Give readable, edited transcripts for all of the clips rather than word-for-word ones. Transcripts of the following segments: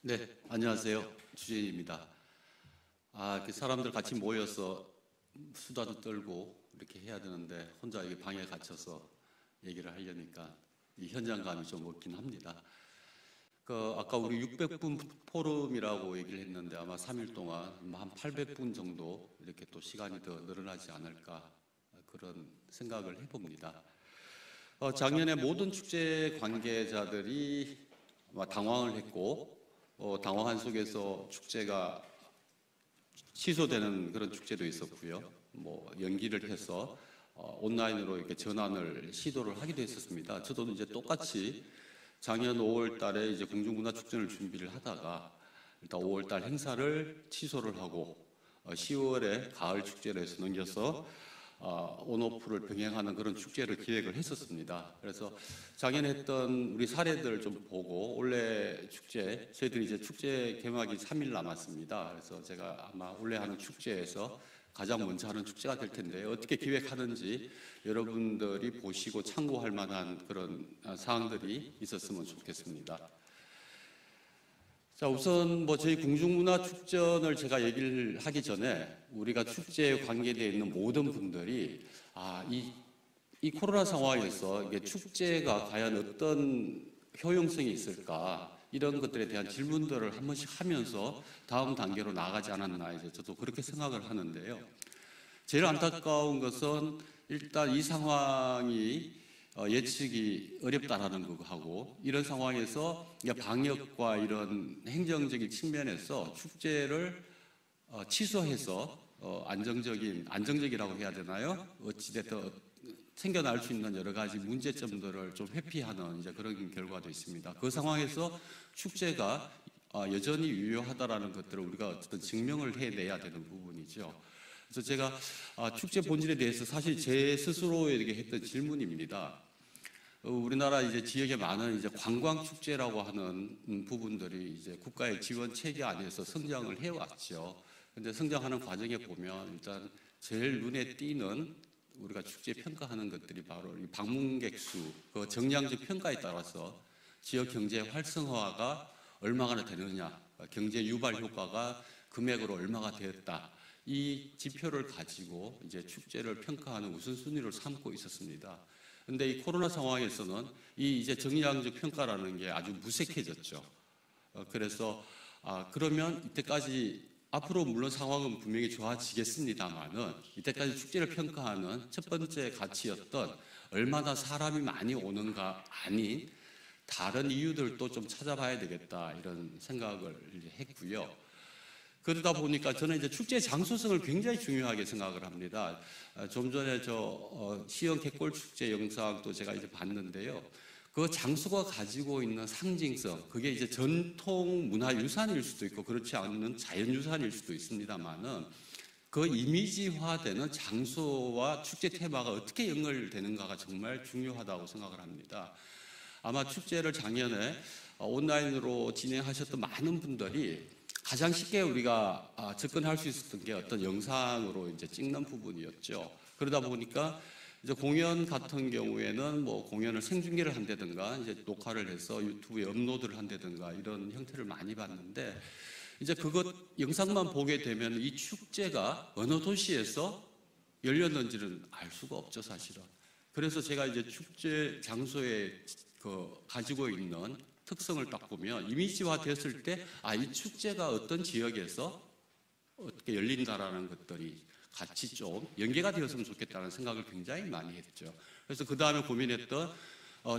네, 안녕하세요. 주진입니다. 이렇게 사람들 같이 모여서 수다도 떨고 이렇게 해야 되는데 혼자 이게 방에 갇혀서 얘기를 하려니까 이 현장감이 좀 없긴 합니다. 아까 우리 600분 포럼이라고 얘기를 했는데 아마 3일 동안 한 800분 정도 이렇게 또 시간이 더 늘어나지 않을까 그런 생각을 해봅니다. 작년에 모든 축제 관계자들이 아마 당황을 했고 당황한 속에서 축제가 취소되는 그런 축제도 있었고요. 연기를 해서 온라인으로 이렇게 전환을 시도를 하기도 했었습니다. 저도 이제 똑같이 작년 5월 달에 이제 공중문화축전을 준비를 하다가 일단 5월 달 행사를 취소를 하고 10월에 가을 축제를 해서 넘겨서 온오프를 병행하는 그런 축제를 기획을 했었습니다. 그래서 작년에 했던 우리 사례들을 좀 보고 올해 축제, 저희들이 이제 축제 개막이 3일 남았습니다. 그래서 제가 아마 올해 하는 축제에서 가장 먼저 하는 축제가 될 텐데 어떻게 기획하는지 여러분들이 보시고 참고할 만한 그런 사항들이 있었으면 좋겠습니다. 자, 우선 저희 공중문화축전을 제가 얘기를 하기 전에 우리가 축제에 관계되어 있는 모든 분들이 이 코로나 상황에서 이게 축제가 과연 어떤 효용성이 있을까 이런 것들에 대한 질문들을 한 번씩 하면서 다음 단계로 나가지 않았나 이제 저도 그렇게 생각을 하는데요. 제일 안타까운 것은 일단 이 상황이 예측이 어렵다라는 거하고 이런 상황에서 방역과 이런 행정적인 측면에서 축제를 취소해서 안정적이라고 해야 되나요? 어찌됐든 생겨날 수 있는 여러 가지 문제점들을 좀 회피하는 이제 그런 결과도 있습니다. 그 상황에서 축제가 여전히 유효하다라는 것들을 우리가 어쨌든 증명을 해내야 되는 부분이죠. 그래서 제가 축제 본질에 대해서 사실 제 스스로에게 했던 질문입니다. 우리나라 이제 지역에 많은 이제 관광 축제라고 하는 부분들이 이제 국가의 지원 체계 안에서 성장을 해왔죠. 근데 성장하는 과정에 보면 일단 제일 눈에 띄는 우리가 축제 평가하는 것들이 바로 이 방문객 수, 그 정량적 평가에 따라서 지역 경제 활성화가 얼마나 되느냐, 경제 유발 효과가 금액으로 얼마가 되었다. 이 지표를 가지고 이제 축제를 평가하는 우선순위를 삼고 있었습니다. 그런데 이 코로나 상황에서는 이 이제 정량적 평가라는 게 아주 무색해졌죠. 그래서 그러면 이때까지 앞으로 물론 상황은 분명히 좋아지겠습니다만은 이때까지 축제를 평가하는 첫 번째 가치였던 얼마나 사람이 많이 오는가 아닌 다른 이유들도 좀 찾아봐야 되겠다 이런 생각을 했고요. 그러다 보니까 저는 이제 축제 장소성을 굉장히 중요하게 생각을 합니다. 좀 전에 시흥 갯골 축제 영상도 제가 이제 봤는데요. 그 장소가 가지고 있는 상징성, 그게 이제 전통 문화유산일 수도 있고 그렇지 않은 자연유산일 수도 있습니다만은 그 이미지화되는 장소와 축제 테마가 어떻게 연결되는가가 정말 중요하다고 생각을 합니다. 아마 축제를 작년에 온라인으로 진행하셨던 많은 분들이 가장 쉽게 우리가 접근할 수 있었던 게 어떤 영상으로 이제 찍는 부분이었죠. 그러다 보니까 이제 공연 같은 경우에는 공연을 생중계를 한다든가 이제 녹화를 해서 유튜브에 업로드를 한다든가 이런 형태를 많이 봤는데 이제 그것 영상만 보게 되면 이 축제가 어느 도시에서 열렸는지는 알 수가 없죠, 사실은. 그래서 제가 이제 축제 장소에 가지고 있는 특성을 딱 보면 이미지화 됐을 때 이 축제가 어떤 지역에서 어떻게 열린다라는 것들이 같이 좀 연계가 되었으면 좋겠다는 생각을 굉장히 많이 했죠. 그래서 그 다음에 고민했던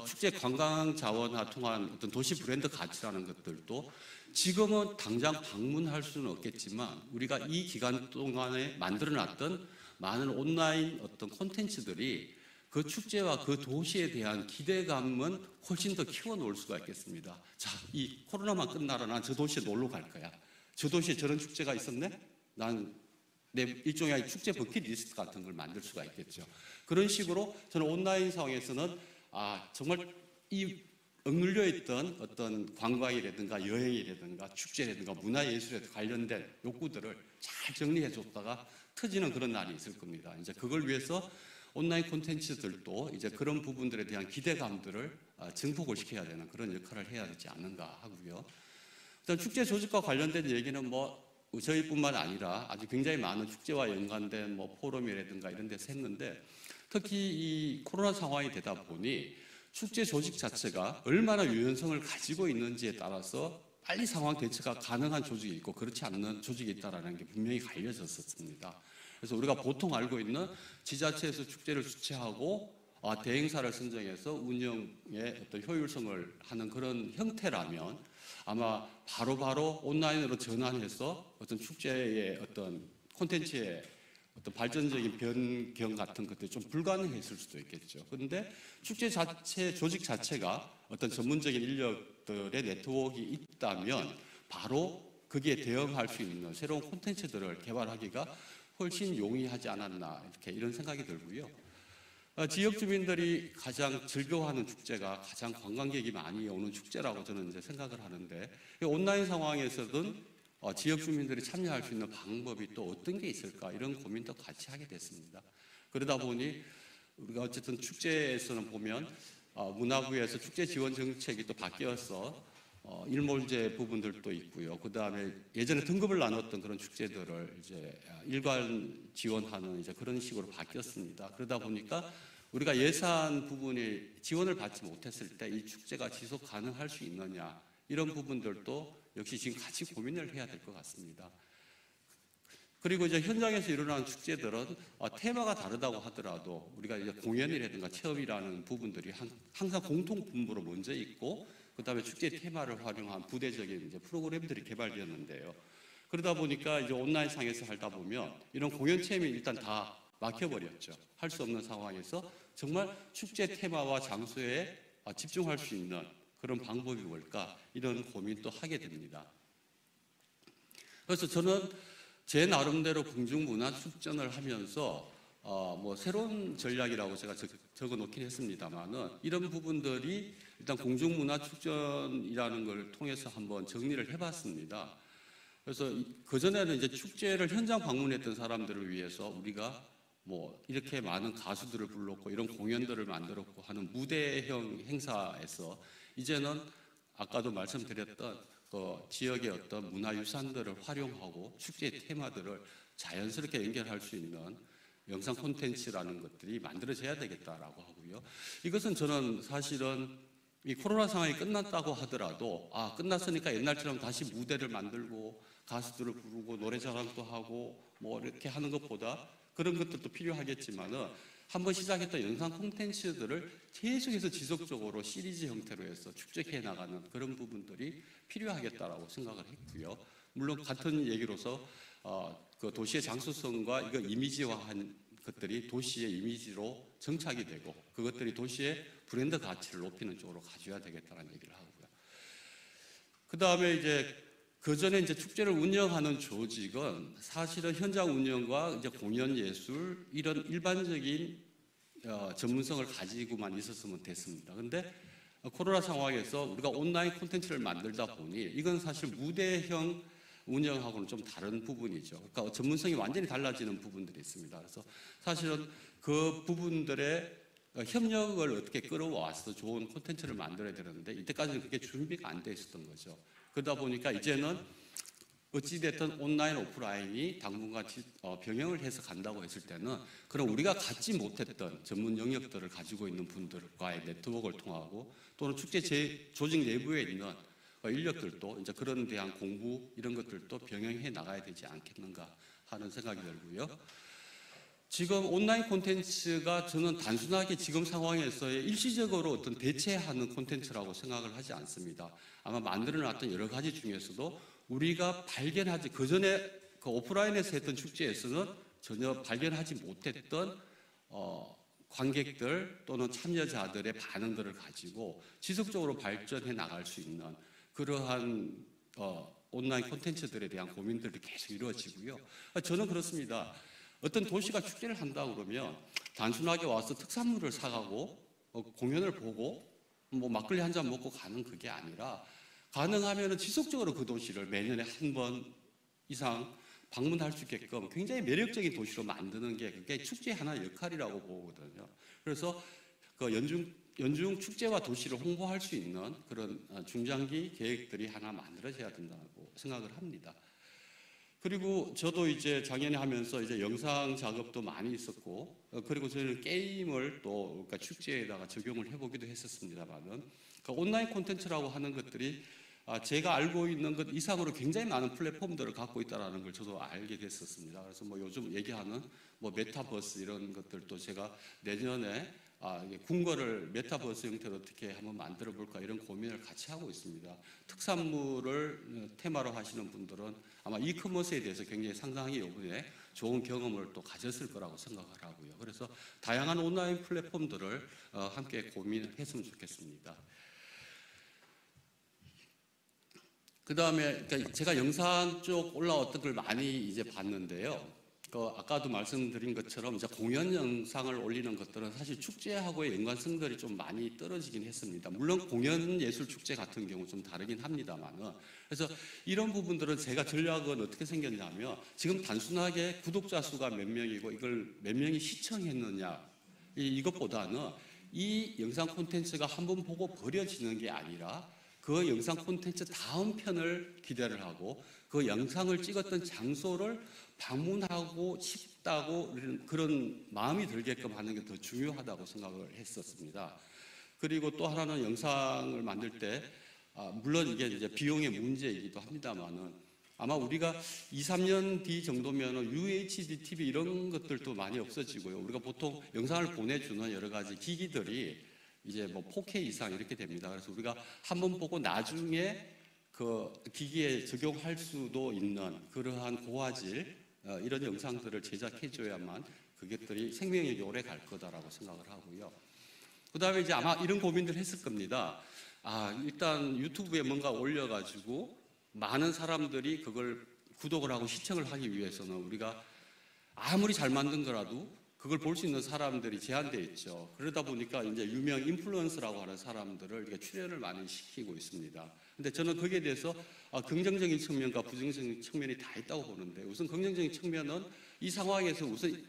축제 관광 자원화 통한 어떤 도시 브랜드 가치라는 것들도 지금은 당장 방문할 수는 없겠지만 우리가 이 기간 동안에 만들어놨던 많은 온라인 어떤 콘텐츠들이 그 축제와 그 도시에 대한 기대감은 훨씬 더 키워놓을 수가 있겠습니다. 자, 이 코로나만 끝나라 난 저 도시에 놀러 갈 거야. 저 도시에 저런 축제가 있었네? 난 내 일종의 축제 버킷리스트 같은 걸 만들 수가 있겠죠. 그런 식으로 저는 온라인 상황에서는 정말 이 억눌려 있던 어떤 관광이라든가 여행이라든가 축제라든가 문화예술에 관련된 욕구들을 잘 정리해 줬다가 터지는 그런 날이 있을 겁니다. 이제 그걸 위해서 온라인 콘텐츠들도 이제 그런 부분들에 대한 기대감들을 증폭을 시켜야 되는 그런 역할을 해야 되지 않는가 하고요. 일단 축제 조직과 관련된 얘기는 뭐 저희뿐만 아니라 아주 굉장히 많은 축제와 연관된 뭐 포럼이라든가 이런 데서 했는데, 특히 이 코로나 상황이 되다 보니 축제 조직 자체가 얼마나 유연성을 가지고 있는지에 따라서 빨리 상황 대처가 가능한 조직이 있고 그렇지 않는 조직이 있다는 게 분명히 갈려졌었습니다. 그래서 우리가 보통 알고 있는 지자체에서 축제를 주최하고 대행사를 선정해서 운영의 어떤 효율성을 하는 그런 형태라면 아마 바로바로 온라인으로 전환해서 어떤 축제의 어떤 콘텐츠의 어떤 발전적인 변경 같은 것들이 좀 불가능했을 수도 있겠죠. 그런데 축제 자체, 조직 자체가 어떤 전문적인 인력들의 네트워크가 있다면 바로 거기에 대응할 수 있는 새로운 콘텐츠들을 개발하기가 훨씬 용이하지 않았나, 이렇게 이런 생각이 들고요. 지역 주민들이 가장 즐거워하는 축제가 가장 관광객이 많이 오는 축제라고 저는 이제 생각을 하는데, 온라인 상황에서든 지역 주민들이 참여할 수 있는 방법이 또 어떤 게 있을까, 이런 고민도 같이 하게 됐습니다. 그러다 보니 우리가 어쨌든 축제에서는 보면 문화부에서 축제 지원 정책이 또 바뀌어서 일몰제 부분들도 있고요. 그 다음에 예전에 등급을 나눴던 그런 축제들을 이제 일괄 지원하는 이제 그런 식으로 바뀌었습니다. 그러다 보니까 우리가 예산 부분이 지원을 받지 못했을 때 이 축제가 지속 가능할 수 있느냐, 이런 부분들도 역시 지금 같이 고민을 해야 될 것 같습니다. 그리고 이제 현장에서 일어나는 축제들은 테마가 다르다고 하더라도 우리가 이제 공연이라든가 체험이라는 부분들이 항상 공통 분모로 먼저 있고, 그 다음에 축제 테마를 활용한 부대적인 이제 프로그램들이 개발되었는데요. 그러다 보니까 이제 온라인 상에서 살다 보면 이런 공연 체험이 일단 다 막혀버렸죠. 할 수 없는 상황에서 정말 축제 테마와 장소에 집중할 수 있는 그런 방법이 뭘까, 이런 고민도 하게 됩니다. 그래서 저는 제 나름대로 궁중문화축전을 하면서 뭐 새로운 전략이라고 제가 적어놓긴 했습니다만은, 이런 부분들이 일단 공중문화축전이라는 걸 통해서 한번 정리를 해봤습니다. 그래서 그전에는 이제 축제를 현장 방문했던 사람들을 위해서 우리가 뭐 이렇게 많은 가수들을 불렀고 이런 공연들을 만들었고 하는 무대형 행사에서, 이제는 아까도 말씀드렸던 그 지역의 어떤 문화유산들을 활용하고 축제의 테마들을 자연스럽게 연결할 수 있는 영상 콘텐츠라는 것들이 만들어져야 되겠다라고 하고요. 이것은 저는 사실은 이 코로나 상황이 끝났다고 하더라도 끝났으니까 옛날처럼 다시 무대를 만들고 가수들을 부르고 노래자랑도 하고 뭐 이렇게 하는 것보다 그런 것들도 필요하겠지만은, 한번 시작했던 영상 콘텐츠들을 계속해서 지속적으로 시리즈 형태로 해서 축적해 나가는 그런 부분들이 필요하겠다라고 생각을 했고요. 물론 같은 얘기로서 그 도시의 장소성과 이거 이미지화한 것들이 도시의 이미지로 정착이 되고 그것들이 도시의 브랜드 가치를 높이는 쪽으로 가져야 되겠다는 얘기를 하고요. 그 다음에 이제 그 전에 이제 축제를 운영하는 조직은 사실은 현장 운영과 이제 공연 예술 이런 일반적인 전문성을 가지고만 있었으면 됐습니다. 그런데 코로나 상황에서 우리가 온라인 콘텐츠를 만들다 보니 이건 사실 무대형 운영하고는 좀 다른 부분이죠. 그러니까 전문성이 완전히 달라지는 부분들이 있습니다. 그래서 사실은 그 부분들의 협력을 어떻게 끌어와서 좋은 콘텐츠를 만들어야 되는데 이때까지는 그게 준비가 안 돼 있었던 거죠. 그러다 보니까 이제는 어찌됐든 온라인, 오프라인이 당분간 병행을 해서 간다고 했을 때는 그럼 우리가 갖지 못했던 전문 영역들을 가지고 있는 분들과의 네트워크를 통하고 또는 축제 조직 내부에 있는 인력들도 이제 그런 대한 공부 이런 것들도 병행해 나가야 되지 않겠는가 하는 생각이 들고요. 지금 온라인 콘텐츠가 저는 단순하게 지금 상황에서의 일시적으로 어떤 대체하는 콘텐츠라고 생각을 하지 않습니다. 아마 만들어놨던 여러 가지 중에서도 우리가 발견하지, 그전에 그 오프라인에서 했던 축제에서는 전혀 발견하지 못했던 관객들 또는 참여자들의 반응들을 가지고 지속적으로 발전해 나갈 수 있는 그러한 온라인 콘텐츠들에 대한 고민들이 계속 이루어지고요. 저는 그렇습니다. 어떤 도시가 축제를 한다고 그러면 단순하게 와서 특산물을 사가고 공연을 보고 뭐 막걸리 한 잔 먹고 가는 그게 아니라 가능하면 지속적으로 그 도시를 매년에 한 번 이상 방문할 수 있게끔 굉장히 매력적인 도시로 만드는 게 그게 축제의 하나의 역할이라고 보거든요. 그래서 그 연중 축제와 도시를 홍보할 수 있는 그런 중장기 계획들이 하나 만들어져야 된다고 생각을 합니다. 그리고 저도 이제 작년에 하면서 이제 영상 작업도 많이 있었고, 그리고 저희는 게임을 또 그러니까 축제에다가 적용을 해보기도 했었습니다만은, 그러니까 온라인 콘텐츠라고 하는 것들이 제가 알고 있는 것 이상으로 굉장히 많은 플랫폼들을 갖고 있다는 걸 저도 알게 됐었습니다. 그래서 뭐 요즘 얘기하는 뭐 메타버스 이런 것들도 제가 내년에 궁궐을 메타버스 형태로 어떻게 한번 만들어 볼까 이런 고민을 같이 하고 있습니다. 특산물을 테마로 하시는 분들은 아마 이커머스에 대해서 굉장히 상당히 이번에 좋은 경험을 또 가졌을 거라고 생각을 하고요. 그래서 다양한 온라인 플랫폼들을 함께 고민을 했으면 좋겠습니다. 그 다음에 제가 영상 쪽 올라왔던 걸 많이 이제 봤는데요. 아까도 말씀드린 것처럼 이제 공연 영상을 올리는 것들은 사실 축제하고의 연관성들이 좀 많이 떨어지긴 했습니다. 물론 공연 예술 축제 같은 경우 좀 다르긴 합니다만은. 그래서 이런 부분들은 제가 전략은 어떻게 생겼냐면 지금 단순하게 구독자 수가 몇 명이고 이걸 몇 명이 시청했느냐 이것보다는 이 영상 콘텐츠가 한번 보고 버려지는 게 아니라 그 영상 콘텐츠 다음 편을 기대를 하고 그 영상을 찍었던 장소를 방문하고 싶다고 그런 마음이 들게끔 하는 게 더 중요하다고 생각을 했었습니다. 그리고 또 하나는 영상을 만들 때 물론 이게 이제 비용의 문제이기도 합니다만은 아마 우리가 2, 3년 뒤 정도면 UHD TV 이런 것들도 많이 없어지고요. 우리가 보통 영상을 보내주는 여러 가지 기기들이 이제 뭐 4K 이상 이렇게 됩니다. 그래서 우리가 한번 보고 나중에 그 기기에 적용할 수도 있는 그러한 고화질 이런 영상들을 제작해줘야만 그것들이 생명력이 오래 갈 거다라고 생각을 하고요. 그 다음에 이제 아마 이런 고민들 했을 겁니다. 일단 유튜브에 뭔가 올려가지고 많은 사람들이 그걸 구독을 하고 시청을 하기 위해서는 우리가 아무리 잘 만든 거라도 그걸 볼 수 있는 사람들이 제한되어 있죠. 그러다 보니까 이제 유명 인플루언서라고 하는 사람들을 출연을 많이 시키고 있습니다. 근데 저는 거기에 대해서 긍정적인 측면과 부정적인 측면이 다 있다고 보는데 우선 긍정적인 측면은 이 상황에서 우선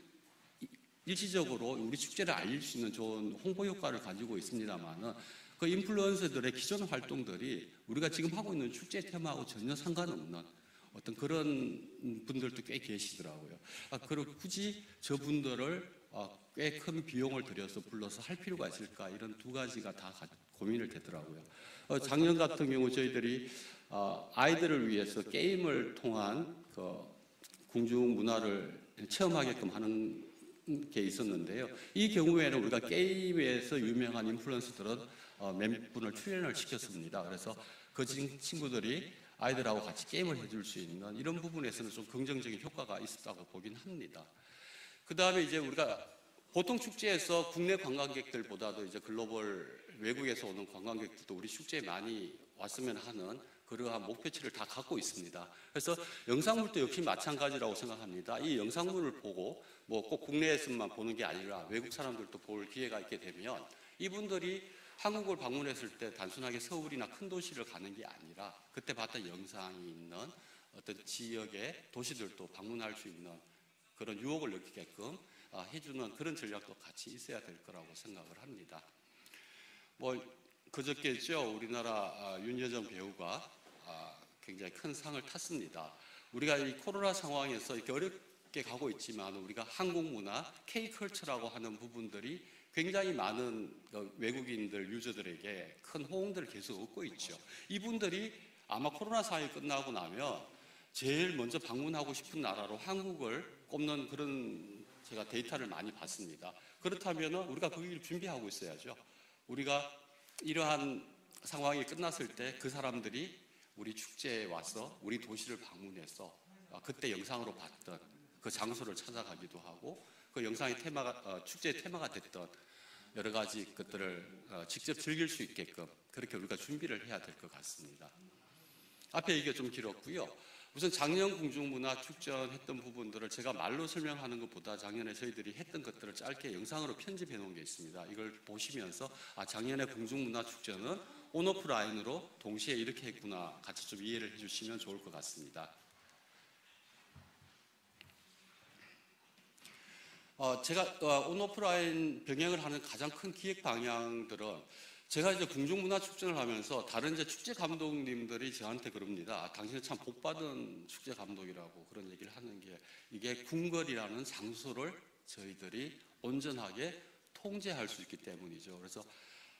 일시적으로 우리 축제를 알릴 수 있는 좋은 홍보 효과를 가지고 있습니다만은 그 인플루언서들의 기존 활동들이 우리가 지금 하고 있는 축제 테마하고 전혀 상관없는 어떤 그런 분들도 꽤 계시더라고요. 그리고 굳이 저분들을 꽤 큰 비용을 들여서 불러서 할 필요가 있을까 이런 두 가지가 다 고민을 되더라고요. 작년 같은 경우 저희들이 아이들을 위해서 게임을 통한 그 궁중 문화를 체험하게끔 하는 게 있었는데요. 이 경우에는 우리가 게임에서 유명한 인플루언서들은 몇 분을 출연을 시켰습니다. 그래서 그 친구들이 아이들하고 같이 게임을 해줄 수 있는 이런 부분에서는 좀 긍정적인 효과가 있었다고 보긴 합니다. 그 다음에 이제 우리가 보통 축제에서 국내 관광객들보다도 이제 글로벌 외국에서 오는 관광객들도 우리 축제에 많이 왔으면 하는 그러한 목표치를 다 갖고 있습니다. 그래서 영상물도 역시 마찬가지라고 생각합니다. 이 영상물을 보고 뭐 꼭 국내에서만 보는 게 아니라 외국 사람들도 볼 기회가 있게 되면 이분들이 한국을 방문했을 때 단순하게 서울이나 큰 도시를 가는 게 아니라 그때 봤던 영상이 있는 어떤 지역의 도시들도 방문할 수 있는 그런 유혹을 느끼게끔 해주는 그런 전략도 같이 있어야 될 거라고 생각을 합니다. 뭐 그저께죠 우리나라 윤여정 배우가 굉장히 큰 상을 탔습니다. 우리가 이 코로나 상황에서 이렇게 어렵게 가고 있지만 우리가 한국 문화, K컬처라고 하는 부분들이 굉장히 많은 외국인들, 유저들에게 큰 호응들을 계속 얻고 있죠. 이분들이 아마 코로나 상황이 끝나고 나면 제일 먼저 방문하고 싶은 나라로 한국을 꼽는 그런 제가 데이터를 많이 봤습니다. 그렇다면 우리가 거기를 준비하고 있어야죠. 우리가 이러한 상황이 끝났을 때 그 사람들이 우리 축제에 와서 우리 도시를 방문해서 그때 영상으로 봤던 그 장소를 찾아가기도 하고 그 영상의 테마가 축제의 테마가 됐던 여러 가지 것들을 직접 즐길 수 있게끔 그렇게 우리가 준비를 해야 될 것 같습니다. 앞에 얘기가 좀 길었고요. 우선 작년 궁중문화축전 했던 부분들을 제가 말로 설명하는 것보다 작년에 저희들이 했던 것들을 짧게 영상으로 편집해 놓은 게 있습니다. 이걸 보시면서 작년에 궁중문화축전은 온오프라인으로 동시에 이렇게 했구나 같이 좀 이해를 해주시면 좋을 것 같습니다. 제가 온오프라인 병행을 하는 가장 큰 기획 방향들은 제가 이제 궁중문화축전을 하면서 다른 이제 축제 감독님들이 저한테 그럽니다. 당신은 참 복받은 축제 감독이라고 그런 얘기를 하는 게 이게 궁궐이라는 장소를 저희들이 온전하게 통제할 수 있기 때문이죠. 그래서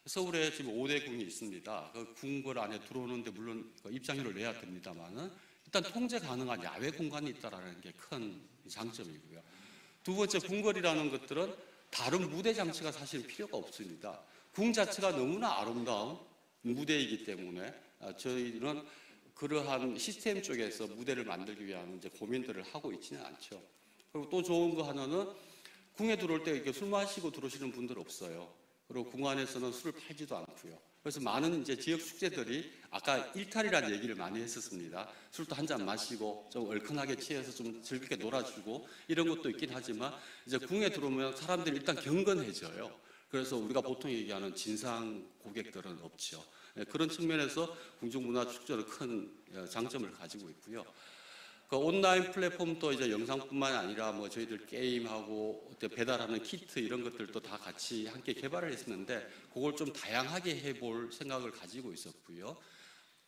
서울에 지금 5대 궁이 있습니다. 그 궁궐 안에 들어오는데 물론 입장료를 내야 됩니다만은 일단 통제 가능한 야외 공간이 있다라는 게 큰 장점이고요. 두 번째, 궁궐이라는 것들은 다른 무대 장치가 사실 필요가 없습니다. 궁 자체가 너무나 아름다운 무대이기 때문에 저희는 그러한 시스템 쪽에서 무대를 만들기 위한 이제 고민들을 하고 있지는 않죠. 그리고 또 좋은 거 하나는 궁에 들어올 때 이렇게 술 마시고 들어오시는 분들 없어요. 그리고 궁 안에서는 술을 팔지도 않고요. 그래서 많은 이제 지역 축제들이 아까 일탈이라는 얘기를 많이 했었습니다. 술도 한 잔 마시고 좀 얼큰하게 취해서 좀 즐겁게 놀아주고 이런 것도 있긴 하지만 이제 궁에 들어오면 사람들이 일단 경건해져요. 그래서 우리가 보통 얘기하는 진상 고객들은 없죠. 그런 측면에서 궁중문화축제는 큰 장점을 가지고 있고요. 그 온라인 플랫폼도 이제 영상뿐만 아니라 뭐 저희들 게임하고 배달하는 키트 이런 것들도 다 같이 함께 개발을 했었는데 그걸 좀 다양하게 해볼 생각을 가지고 있었고요.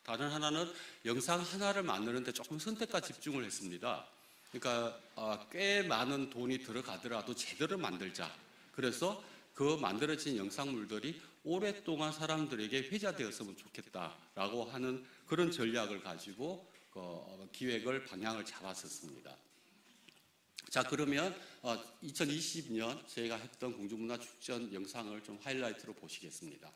다른 하나는 영상 하나를 만드는데 조금 선택과 집중을 했습니다. 그러니까 꽤 많은 돈이 들어가더라도 제대로 만들자. 그래서 그 만들어진 영상물들이 오랫동안 사람들에게 회자되었으면 좋겠다라고 하는 그런 전략을 가지고 기획을 방향을 잡았었습니다. 자, 그러면 2020년 저희가 했던 궁중문화축전 영상을 좀 하이라이트로 보시겠습니다.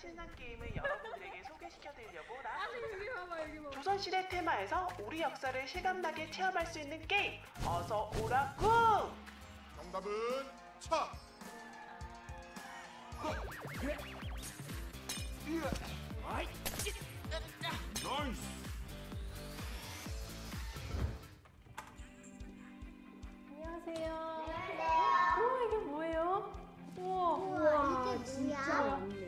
신상 게임을 여러분들에게 소개시켜드리려고 나왔습니다. 조선시대 테마에서 우리 역사를 실감나게 체험할 수 있는 게임, 어서 오라구! 정답은 차. 나이스. 안녕하세요. 우와, 이게 뭐예요? 우와, 이게 진짜 뭐야? 많네.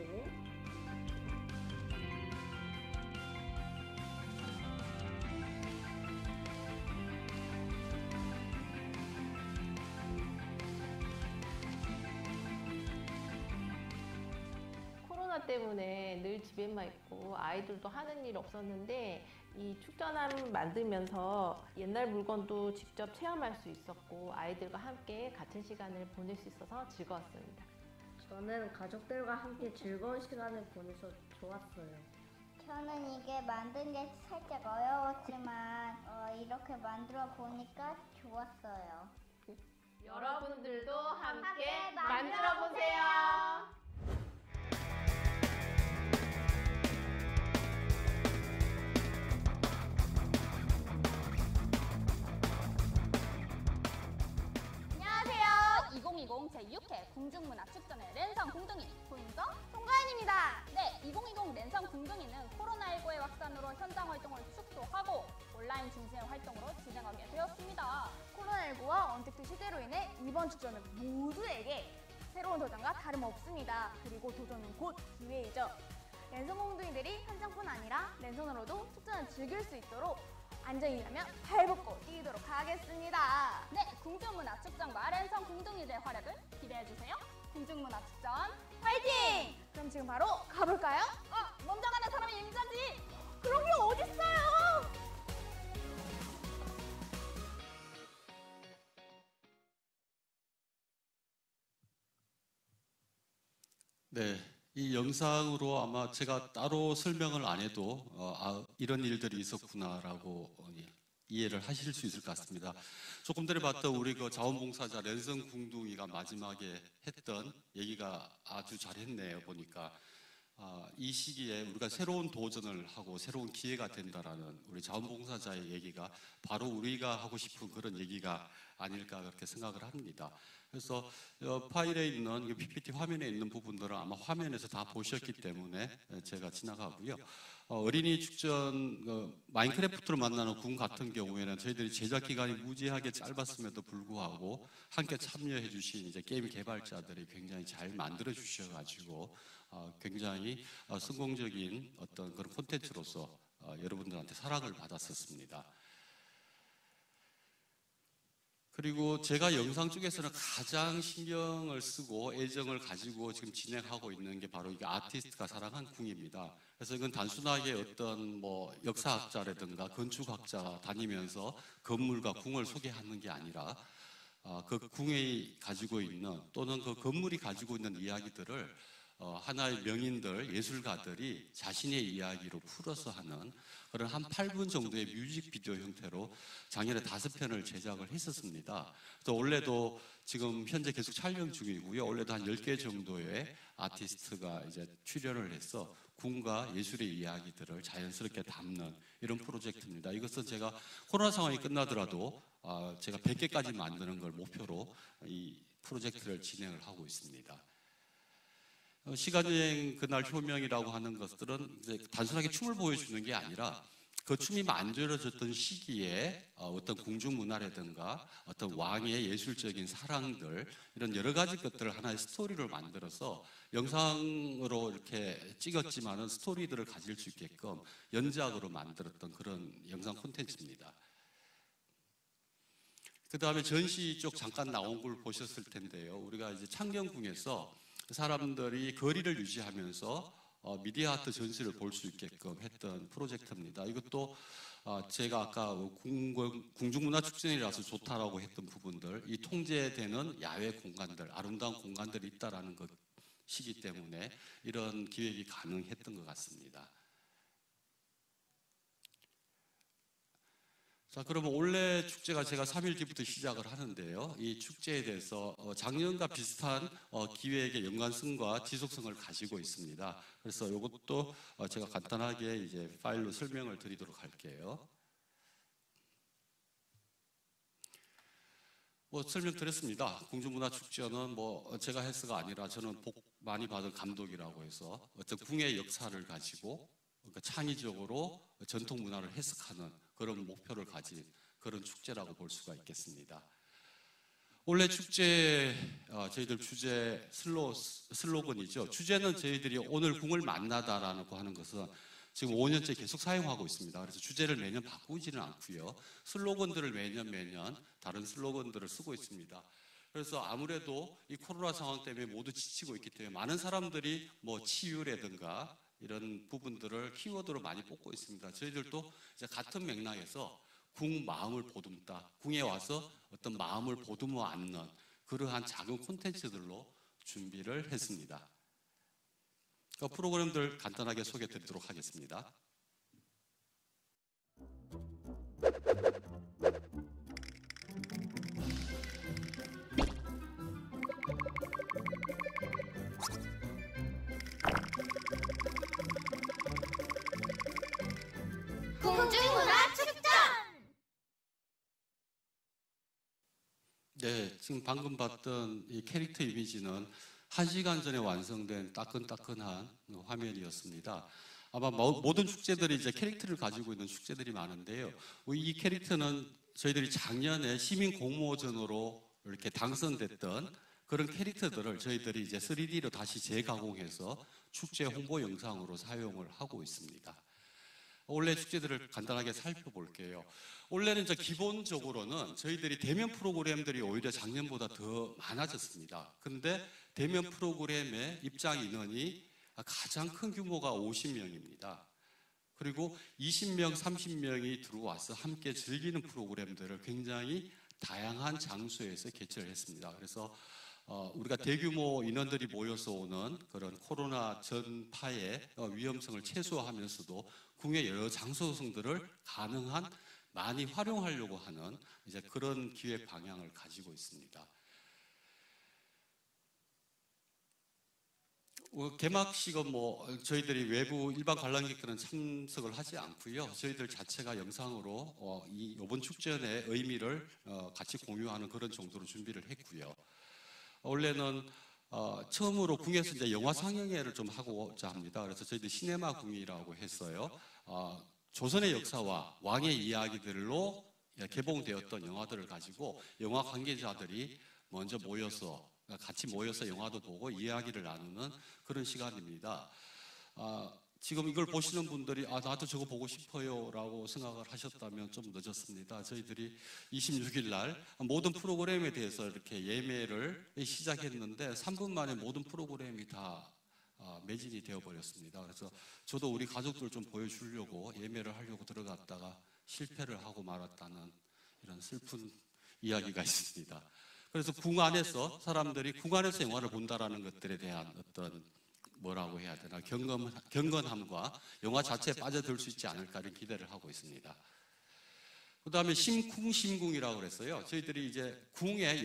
코로나 때문에 늘 집에만 있고 아이들도 하는 일 없었는데 이 축전함 만들면서 옛날 물건도 직접 체험할 수 있었고 아이들과 함께 같은 시간을 보낼 수 있어서 즐거웠습니다. 저는 가족들과 함께 즐거운 시간을 보내서 좋았어요. 저는 이게 만든 게 살짝 어려웠지만 이렇게 만들어 보니까 좋았어요. 여러분들도 함께 만들어 만들어보세요. 안녕하세요. 2020 제6회 궁중문화축전의 랜선 궁둥이 조인정, 송가연입니다. 네, 2020 랜선 궁둥이는 코로나19의 확산으로 현장 활동을 축소하고 온라인 중심의 활동으로 진행하게 되었습니다. 코로나19와 언택트 시대로 인해 이번 축전은 모두에게 새로운 도전과 다름없습니다. 그리고 도전은 곧 기회이죠. 랜선 공둥이들이 현장뿐 아니라 랜선으로도 축전을 즐길 수 있도록 안전이라면 발벗고 뛰도록 하겠습니다. 네, 궁중문화축전과 랜선 궁둥이들의 활약을 기대해주세요. 궁중문화축전 화이팅! 그럼 지금 바로 가볼까요? 먼저 가는 사람이 임자지! 그런 게 어딨어요! 네, 이 영상으로 아마 제가 따로 설명을 안 해도 이런 일들이 있었구나라고 이해를 하실 수 있을 것 같습니다. 조금 전에 봤던 우리 그 자원봉사자 랜선 궁둥이가 마지막에 했던 얘기가 아주 잘했네요. 보니까 이 시기에 우리가 새로운 도전을 하고 새로운 기회가 된다라는 우리 자원봉사자의 얘기가 바로 우리가 하고 싶은 그런 얘기가 아닐까 그렇게 생각을 합니다. 그래서 파일에 있는 PPT 화면에 있는 부분들은 아마 화면에서 다 보셨기 때문에 제가 지나가고요. 어린이 축전 마인크래프트로 만나는 궁 같은 경우에는 저희들이 제작 기간이 무지하게 짧았음에도 불구하고 함께 참여해 주신 이제 게임 개발자들이 굉장히 잘 만들어 주셔가지고 굉장히 성공적인 어떤 그런 콘텐츠로서 여러분들한테 사랑을 받았었습니다. 그리고 제가 영상 쪽에서는 가장 신경을 쓰고 애정을 가지고 지금 진행하고 있는 게 바로 이게 아티스트가 사랑한 궁입니다. 그래서 이건 단순하게 어떤 뭐 역사학자라든가 건축학자가 다니면서 건물과 궁을 소개하는 게 아니라 그 궁이 가지고 있는 또는 그 건물이 가지고 있는 이야기들을 하나의 명인들, 예술가들이 자신의 이야기로 풀어서 하는 그런 한 8분 정도의 뮤직비디오 형태로 작년에 5편을 제작을 했었습니다. 또 올해도 지금 현재 계속 촬영 중이고요. 올해도 한 10개 정도의 아티스트가 이제 출연을 해서 궁과 예술의 이야기들을 자연스럽게 담는 이런 프로젝트입니다. 이것은 제가 코로나 상황이 끝나더라도 제가 100개까지 만드는 걸 목표로 이 프로젝트를 진행을 하고 있습니다. 시간여행 그날 효명이라고 하는 것들은 이제 단순하게 춤을 보여주는 게 아니라 그 춤이 만들어졌던 시기에 어떤 궁중문화라든가 어떤 왕의 예술적인 사랑들 이런 여러 가지 것들을 하나의 스토리를 만들어서 영상으로 이렇게 찍었지만은 스토리들을 가질 수 있게끔 연작으로 만들었던 그런 영상 콘텐츠입니다. 그 다음에 전시 쪽 잠깐 나온 걸 보셨을 텐데요. 우리가 이제 창경궁에서 사람들이 거리를 유지하면서 미디어 아트 전시를 볼 수 있게끔 했던 프로젝트입니다. 이것도 제가 아까 궁중문화축전이라서 좋다라고 했던 부분들, 이 통제되는 야외 공간들, 아름다운 공간들이 있다라는 것이기 때문에 이런 기획이 가능했던 것 같습니다. 자, 그러면 올해 축제가 제가 3일 뒤부터 시작을 하는데요. 이 축제에 대해서 작년과 비슷한 기획의 연관성과 지속성을 가지고 있습니다. 그래서 이것도 제가 간단하게 이제 파일로 설명을 드리도록 할게요. 설명드렸습니다. 궁중문화축제는 제가 해서가 아니라 저는 복 많이 받은 감독이라고 해서 어떤 궁의 역사를 가지고 창의적으로 전통 문화를 해석하는 그런 목표를 가진 그런 축제라고 볼 수가 있겠습니다. 올해 축제 저희들 주제 슬로건이죠. 주제는 저희들이 오늘 궁을 만나다라고 하는 것은 지금 5년째 계속 사용하고 있습니다. 그래서 주제를 매년 바꾸지는 않고요. 슬로건들을 매년 다른 슬로건들을 쓰고 있습니다. 그래서 아무래도 이 코로나 상황 때문에 모두 지치고 있기 때문에 많은 사람들이 치유라든가 이런 부분들을 키워드로 많이 뽑고 있습니다. 저희들도 이제 같은 맥락에서 궁 마음을 보듬다, 궁에 와서 어떤 마음을 보듬어 안는 그러한 작은 콘텐츠들로 준비를 했습니다. 프로그램들 간단하게 소개해 드리도록 하겠습니다. 궁중문화축전! 네, 지금 방금 봤던 이 캐릭터 이미지는 1시간 전에 완성된 따끈따끈한 화면이었습니다. 아마 모든 축제들이 이제 캐릭터를 가지고 있는 축제들이 많은데요. 이 캐릭터는 저희들이 작년에 시민 공모전으로 이렇게 당선됐던 그런 캐릭터들을 저희들이 이제 3D로 다시 재가공해서 축제 홍보 영상으로 사용을 하고 있습니다. 올해 축제들을 간단하게 살펴볼게요. 올해는 이제 기본적으로는 저희들이 대면 프로그램들이 오히려 작년보다 더 많아졌습니다. 그런데 대면 프로그램의 입장 인원이 가장 큰 규모가 50명입니다. 그리고 20명, 30명이 들어와서 함께 즐기는 프로그램들을 굉장히 다양한 장소에서 개최를 했습니다. 그래서 우리가 대규모 인원들이 모여서 오는 그런 코로나 전파의 위험성을 최소화하면서도 궁의 여러 장소성들을 가능한 많이 활용하려고 하는 이제 그런 기획 방향을 가지고 있습니다. 개막식은 저희들이 외부 일반 관람객들은 참석을 하지 않고요. 저희들 자체가 영상으로 이번 축전의 의미를 같이 공유하는 그런 정도로 준비를 했고요. 원래는 처음으로 궁에서 이제 영화 상영회를 좀 하고자 합니다. 그래서 저희들 시네마 궁이라고 했어요. 조선의 역사와 왕의 이야기들로 개봉되었던 영화들을 가지고 영화 관계자들이 먼저 같이 모여서 영화도 보고 이야기를 나누는 그런 시간입니다. 지금 이걸 보시는 분들이 나도 저거 보고 싶어요 라고 생각을 하셨다면 좀 늦었습니다. 저희들이 26일 날 모든 프로그램에 대해서 이렇게 예매를 시작했는데 3분 만에 모든 프로그램이 다 매진이 되어버렸습니다. 그래서 저도 우리 가족들 좀 보여주려고 예매를 하려고 들어갔다가 실패를 하고 말았다는 이런 슬픈 이야기가 있습니다. 그래서 궁 안에서 사람들이 궁 안에서 영화를 본다라는 것들에 대한 어떤 뭐라고 해야 되나 경건함과 영화 자체에 빠져들 수 있지 않을까 이런 기대를 하고 있습니다. 그 다음에 심궁이라고 그랬어요. 저희들이 이제 궁의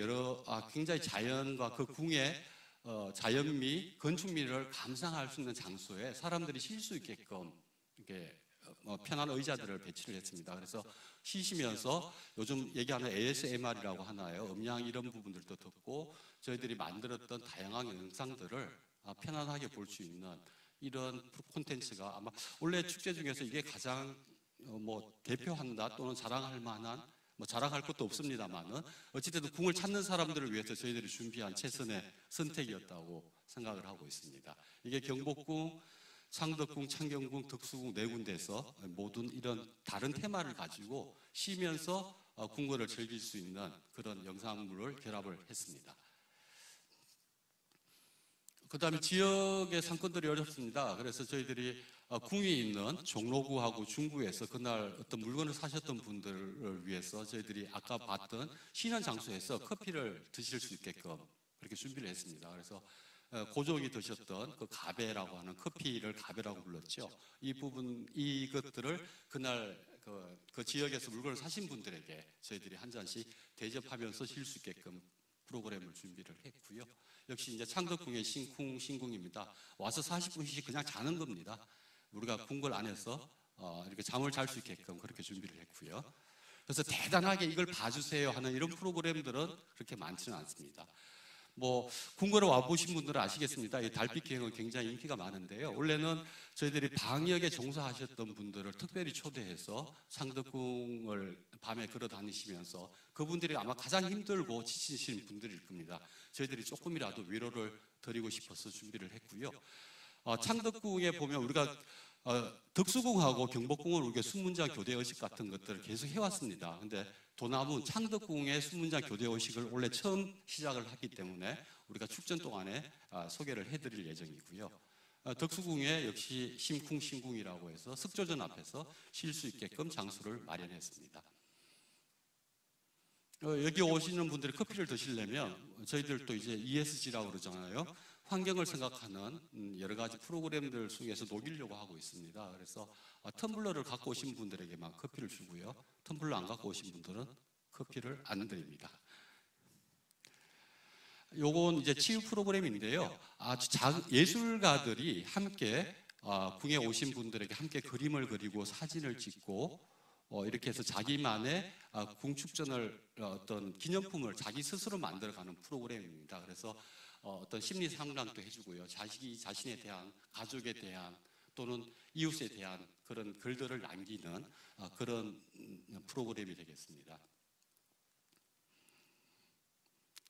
굉장히 자연과 그 궁의 자연미, 건축미를 감상할 수 있는 장소에 사람들이 쉴 수 있게끔 이렇게 편한 의자들을 배치를 했습니다. 그래서 쉬시면서 요즘 얘기하는 ASMR이라고 하나요? 음량 이런 부분들도 듣고 저희들이 만들었던 다양한 영상들을 편안하게 볼 수 있는 이런 콘텐츠가 아마 올해 축제 중에서 이게 가장 대표한다 또는 자랑할 만한 자랑할 것도 없습니다만은 어찌됐든 궁을 찾는 사람들을 위해서 저희들이 준비한 최선의 선택이었다고 생각을 하고 있습니다. 이게 경복궁, 창덕궁, 창경궁, 덕수궁 네 군데에서 모든 이런 다른 테마를 가지고 쉬면서 궁궐을 즐길 수 있는 그런 영상물을 결합을 했습니다. 그 다음에 지역의 상권들이 어렵습니다. 그래서 저희들이 궁이 있는 종로구하고 중구에서 그날 어떤 물건을 사셨던 분들을 위해서 저희들이 아까 봤던 쉬는 장소에서 커피를 드실 수 있게끔 그렇게 준비를 했습니다. 그래서 고종이 드셨던 그 가베라고 하는 커피를 가베라고 불렀죠. 이것들을 그날 그 지역에서 물건을 사신 분들에게 저희들이 한 잔씩 대접하면서 쉴 수 있게끔 프로그램을 준비를 했고요. 역시 이제 창덕궁의 신궁입니다. 와서 40분씩 그냥 자는 겁니다. 우리가 궁궐 안에서 이렇게 잠을 잘 수 있게끔 그렇게 준비를 했고요. 그래서 대단하게 이걸 봐주세요 하는 이런 프로그램들은 그렇게 많지는 않습니다. 뭐 궁궐에 와보신 분들은 아시겠습니다. 이 달빛 기행은 굉장히 인기가 많은데요. 원래는 저희들이 방역에 종사하셨던 분들을 특별히 초대해서 창덕궁을 밤에 걸어 다니시면서 그분들이 아마 가장 힘들고 지치신 분들일 겁니다. 저희들이 조금이라도 위로를 드리고 싶어서 준비를 했고요. 창덕궁에 보면 우리가 덕수궁하고 경복궁을 우리가 순문장 교대 의식 같은 것들을 계속 해왔습니다. 근데 도남은 창덕궁의 순문장 교대 의식을 원래 처음 시작을 했기 때문에 우리가 축전 동안에 소개를 해드릴 예정이고요. 덕수궁에 역시 심쿵 신궁이라고 해서 석조전 앞에서 쉴 수 있게끔 장소를 마련했습니다. 여기 오시는 분들이 커피를 드시려면 저희들도 이제 ESG라고 그러잖아요. 환경을 생각하는 여러 가지 프로그램들 속에서 녹이려고 하고 있습니다. 그래서 텀블러를 갖고 오신 분들에게만 커피를 주고요. 텀블러 안 갖고 오신 분들은 커피를 안 드립니다. 요건 이제 치유 프로그램인데요. 아주 예술가들이 함께 궁에 오신 분들에게 함께 그림을 그리고 사진을 찍고 이렇게 해서 자기만의 궁축전을 어떤 기념품을 자기 스스로 만들어가는 프로그램입니다. 그래서 어떤 심리 상담도 해주고요. 자신에 대한, 가족에 대한 또는 이웃에 대한 그런 글들을 남기는 그런 프로그램이 되겠습니다.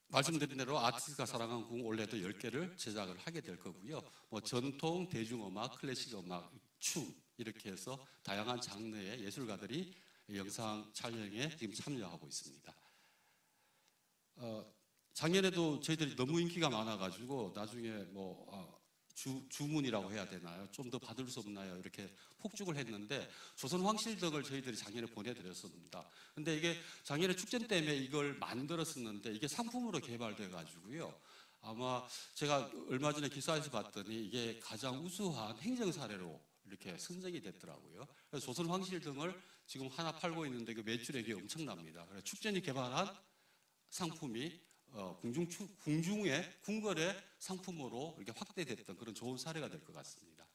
말씀드린 대로 아티스트가 사랑하는 궁 올해도 10개를 제작을 하게 될 거고요. 뭐 전통, 대중음악, 클래식 음악, 춤 이렇게 해서 다양한 장르의 예술가들이 영상 촬영에 지금 참여하고 있습니다. 작년에도 저희들이 너무 인기가 많아가지고 나중에 뭐 주문이라고 해야 되나요? 좀 더 받을 수 없나요? 이렇게 폭죽을 했는데 조선 황실덕을 저희들이 작년에 보내드렸습니다. 근데 이게 작년에 축제 때문에 이걸 만들었었는데 이게 상품으로 개발돼가지고요. 아마 제가 얼마 전에 기사에서 봤더니 이게 가장 우수한 행정 사례로 이렇게 선정이 됐더라고요. 그래서 조선 황실등을 지금 하나 팔고 있는데 그 매출액이 엄청납니다. 그래서 축전이 개발한 상품이 궁중의 궁궐의 상품으로 이렇게 확대됐던 그런 좋은 사례가 될 것 같습니다.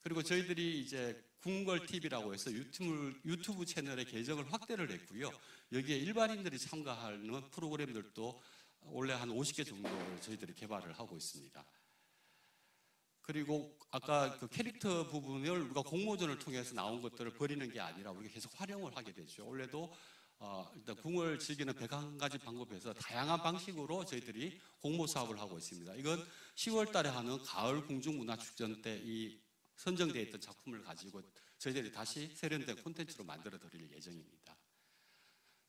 그리고 저희들이 이제 궁궐 TV라고 해서 유튜브 채널의 계정을 확대를 했고요. 여기에 일반인들이 참가하는 프로그램들도 원래 한 50개 정도를 저희들이 개발을 하고 있습니다. 그리고 아까 그 캐릭터 부분을 우리가 공모전을 통해서 나온 것들을 버리는 게 아니라 우리가 계속 활용을 하게 되죠. 원래도 일단 궁을 즐기는 101가지 방법에서 다양한 방식으로 저희들이 공모 사업을 하고 있습니다. 이건 10월 달에 하는 가을 궁중문화축전 때 이 선정되어 있던 작품을 가지고 저희들이 다시 세련된 콘텐츠로 만들어 드릴 예정입니다.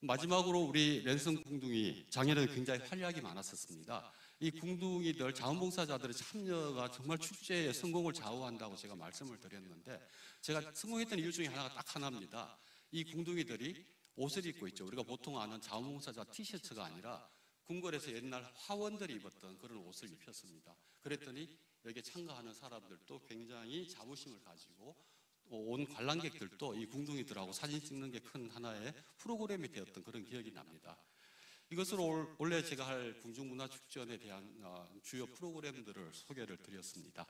마지막으로 우리 랜선 궁둥이 작년에 굉장히 활약이 많았었습니다. 이 궁둥이들 자원봉사자들의 참여가 정말 축제의 성공을 좌우한다고 제가 말씀을 드렸는데 제가 성공했던 이유 중에 하나가 딱 하나입니다. 이 궁둥이들이 옷을 입고 있죠. 우리가 보통 아는 자원봉사자 티셔츠가 아니라 궁궐에서 옛날 화원들이 입었던 그런 옷을 입혔습니다. 그랬더니 여기에 참가하는 사람들도 굉장히 자부심을 가지고 온 관람객들도 이 궁둥이들하고 사진 찍는 게 큰 하나의 프로그램이 되었던 그런 기억이 납니다. 이것으로 원래 제가 할 궁중문화축전에 대한 주요 프로그램들을 소개를 드렸습니다.